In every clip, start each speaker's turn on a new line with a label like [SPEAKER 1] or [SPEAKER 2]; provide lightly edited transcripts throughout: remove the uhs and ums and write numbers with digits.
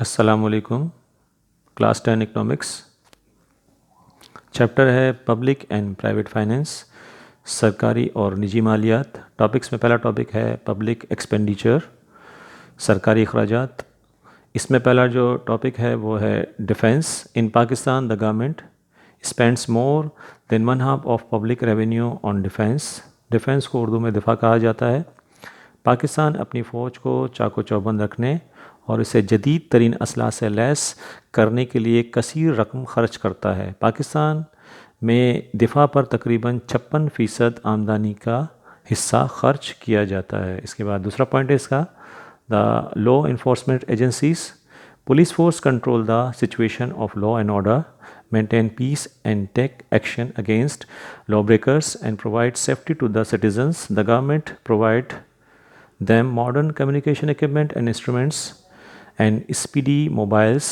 [SPEAKER 1] السلام علیکم. Class 10 economics chapter ہے پبلک اینڈ پرائیویٹ فائنینس، سرکاری اور نجی مالیات. ٹاپکس میں پہلا ٹاپک ہے پبلک ایکسپینڈیچر، سرکاری اخراجات. اس میں پہلا جو ٹاپک ہے وہ ہے defence. In Pakistan the government spends more than one half of public revenue on defence. Defence کو اردو میں دفاع کہا جاتا ہے. پاکستان اپنی فوج کو چاق و چوبند رکھنے اور اسے جدید ترین اسلحہ سے لیس کرنے کے لیے کثیر رقم خرچ کرتا ہے. پاکستان میں دفاع پر تقریباً 56% آمدنی کا حصہ خرچ کیا جاتا ہے. اس کے بعد دوسرا پوائنٹ ہے اس کا the law enforcement agencies. Police force control the situation of law and order, maintain peace and take action against lawbreakers and provide safety to the citizens. The government provide them modern communication equipment and instruments and speedy mobiles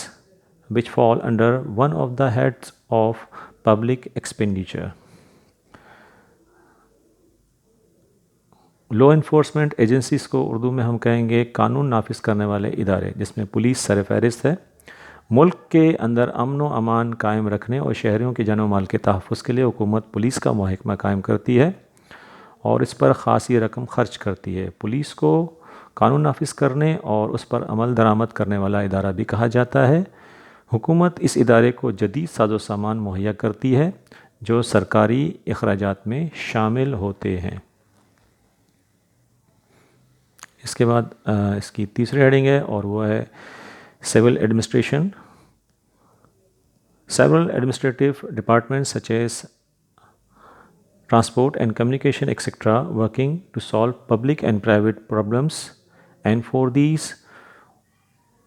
[SPEAKER 1] which fall under one of the heads of public expenditure. Law enforcement agencies کو اردو میں ہم کہیں گے قانون نافذ کرنے والے ادارے، جس میں پولیس سر فہرست ہے. ملک کے اندر امن و امان قائم رکھنے اور شہریوں کے جان و مال کے تحفظ کے لیے حکومت پولیس کا محکمہ قائم کرتی ہے اور اس پر خاصی رقم خرچ کرتی ہے. پولیس کو قانون نافذ کرنے اور اس پر عمل درآمد کرنے والا ادارہ بھی کہا جاتا ہے. حکومت اس ادارے کو جدید ساز و سامان مہیا کرتی ہے جو سرکاری اخراجات میں شامل ہوتے ہیں. اس کے بعد اس کی تیسری ہیڈنگ ہے اور وہ ہے civil administration. Several administrative departments such as transport and communication etc. working to solve public and private problems, and for these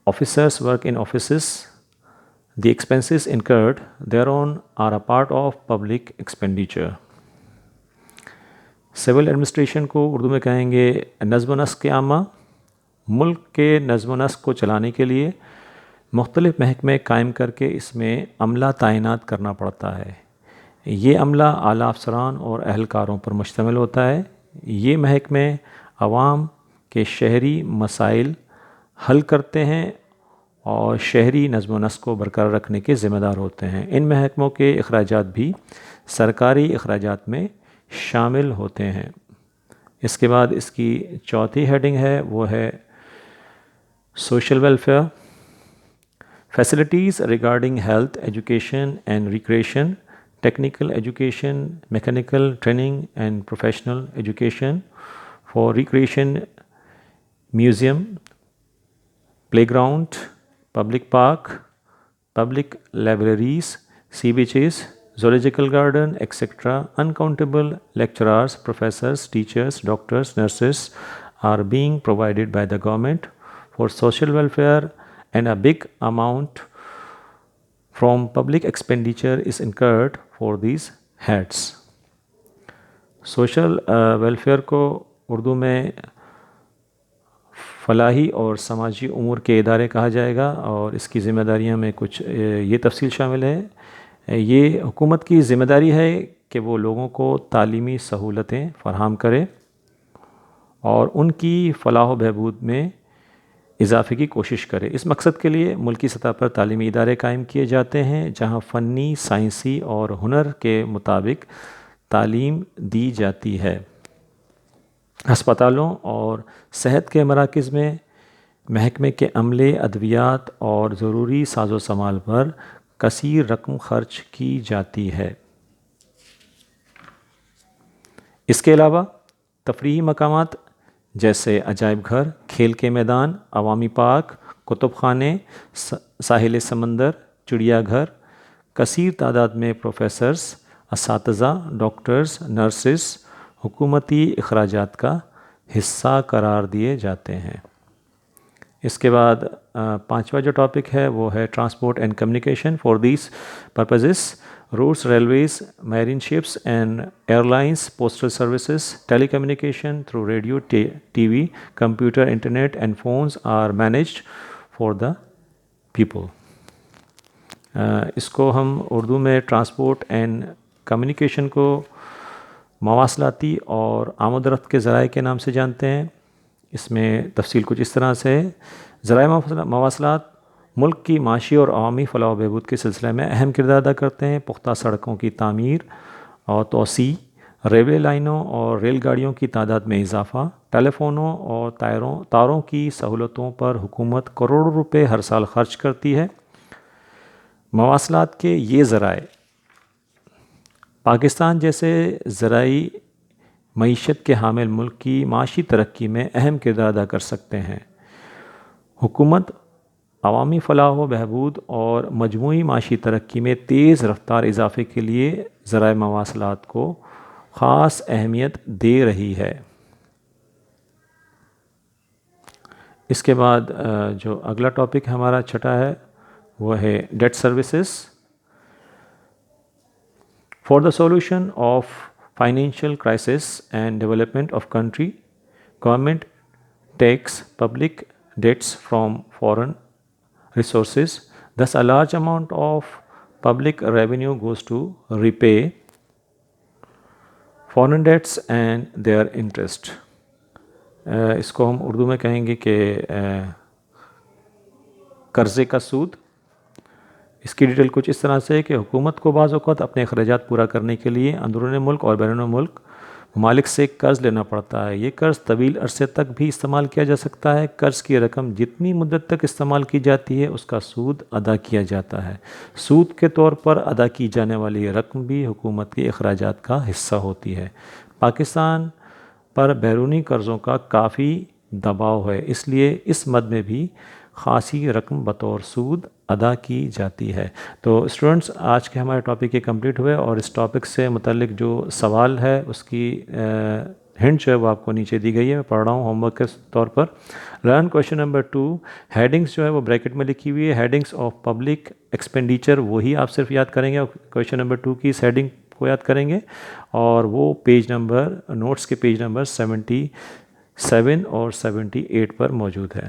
[SPEAKER 1] officers work in offices. The expenses incurred thereon are a part of public expenditure. Civil administration کو اردو میں کہیں گے نظم و نسق عامہ. ملک کے نظم و نسق کو چلانے کے لیے مختلف محکمے قائم کر کے اس میں عملہ تعینات کرنا پڑتا ہے. یہ عملہ اعلیٰ افسران اور اہلکاروں پر مشتمل ہوتا ہے. یہ محکمے عوام کے شہری مسائل حل کرتے ہیں اور شہری نظم و نسق کو برقرار رکھنے کے ذمہ دار ہوتے ہیں. ان محکموں کے اخراجات بھی سرکاری اخراجات میں شامل ہوتے ہیں. اس کے بعد اس کی چوتھی ہیڈنگ ہے وہ ہے social welfare. Facilities regarding health, education and recreation, technical education, mechanical training and professional education. For recreation, museum, playground, public park, public libraries, sea beaches, zoological garden, etc. Uncountable lecturers, professors, teachers, doctors, nurses are being provided by the government for social welfare, and a big amount from public expenditure is incurred for these heads. Social welfare کو اردو میں فلاحی اور سماجی امور کے ادارے کہا جائے گا اور اس کی ذمہ داریوں میں کچھ یہ تفصیل شامل ہے. یہ حکومت کی ذمہ داری ہے کہ وہ لوگوں کو تعلیمی سہولتیں فراہم کرے اور ان کی فلاح و بہبود میں اضافے کی کوشش کرے. اس مقصد کے لیے ملکی سطح پر تعلیمی ادارے قائم کیے جاتے ہیں جہاں فنی، سائنسی اور ہنر کے مطابق تعلیم دی جاتی ہے. ہسپتالوں اور صحت کے مراکز میں محکمے کے عملے، ادویات اور ضروری ساز و سامان پر کثیر رقم خرچ کی جاتی ہے. اس کے علاوہ تفریحی مقامات جیسے عجائب گھر، کھیل کے میدان، عوامی پارک، کتب خانے، ساحل سمندر، چڑیا گھر، کثیر تعداد میں پروفیسرز، اساتذہ، ڈاکٹرز، نرسز حکومتی اخراجات کا حصہ قرار دیے جاتے ہیں. اس کے بعد پانچواں جو ٹاپک ہے وہ ہے transport and communication. For these purposes routes, railways, marine ships and airlines, postal services, telecommunication through radio, T V, computer, internet and phones are managed for the people. اس کو ہم اردو میں transport and communication کو مواصلاتی اور آمد و رفت کے ذرائع کے نام سے جانتے ہیں. اس میں تفصیل کچھ اس طرح سے ہے. ذرائع مواصلات ملک کی معاشی اور عوامی فلاح و بہبود کے سلسلے میں اہم کردار ادا کرتے ہیں۔ پختہ سڑکوں کی تعمیر اور توسیع، ریلوے لائنوں اور ریل گاڑیوں کی تعداد میں اضافہ، ٹیلی فونوں اور تاروں کی سہولتوں پر حکومت کروڑوں روپے ہر سال خرچ کرتی ہے۔ مواصلات کے یہ ذرائع پاکستان جیسے زرعی معیشت کے حامل ملک کی معاشی ترقی میں اہم کردار ادا کر سکتے ہیں۔ حکومت عوامی فلاح و بہبود اور مجموعی معاشی ترقی میں تیز رفتار اضافے کے لیے ذرائع مواصلات کو خاص اہمیت دے رہی ہے۔ اس کے بعد جو اگلا ٹاپک ہمارا چھٹا ہے وہ ہے debt services. For the solution of financial crisis and development of country, government takes public debts from foreign resources. Thus, a large amount of public revenue goes to repay foreign debts and their interest. اس کو ہم اردو میں کہیں گے کہ قرضے کا سود۔ اس کی ڈیٹیل کچھ اس طرح سے ہے کہ حکومت کو بعض اوقات اپنے اخراجات پورا کرنے کے لیے اندرون ملک اور بیرون ملک ممالک سے قرض لینا پڑتا ہے۔ یہ قرض طویل عرصے تک بھی استعمال کیا جا سکتا ہے۔ قرض کی رقم جتنی مدت تک استعمال کی جاتی ہے اس کا سود ادا کیا جاتا ہے۔ سود کے طور پر ادا کی جانے والی رقم بھی حکومت کے اخراجات کا حصہ ہوتی ہے۔ پاکستان پر بیرونی قرضوں کا کافی دباؤ ہے، اس لیے اس مد میں بھی خاصی رقم بطور سود ادا کی جاتی ہے۔ تو اسٹوڈنٹس، آج کے ہمارے ٹاپک یہ کمپلیٹ ہوئے، اور اس ٹاپک سے متعلق جو سوال ہے اس کی ہنٹ جو ہے وہ آپ کو نیچے دی گئی ہے، میں پڑھ رہا ہوں ہوم ورک کے طور پر۔ لرن کویشچن نمبر 2، ہیڈنگس جو ہے وہ بریکٹ میں لکھی ہوئی ہے، ہیڈنگس آف پبلک ایکسپینڈیچر وہی آپ صرف یاد کریں گے، کویشچن نمبر 2 کی اس ہیڈنگ کو یاد کریں گے، اور وہ پیج نمبر نوٹس کے پیج نمبر 77 اور 78 پر موجود ہے۔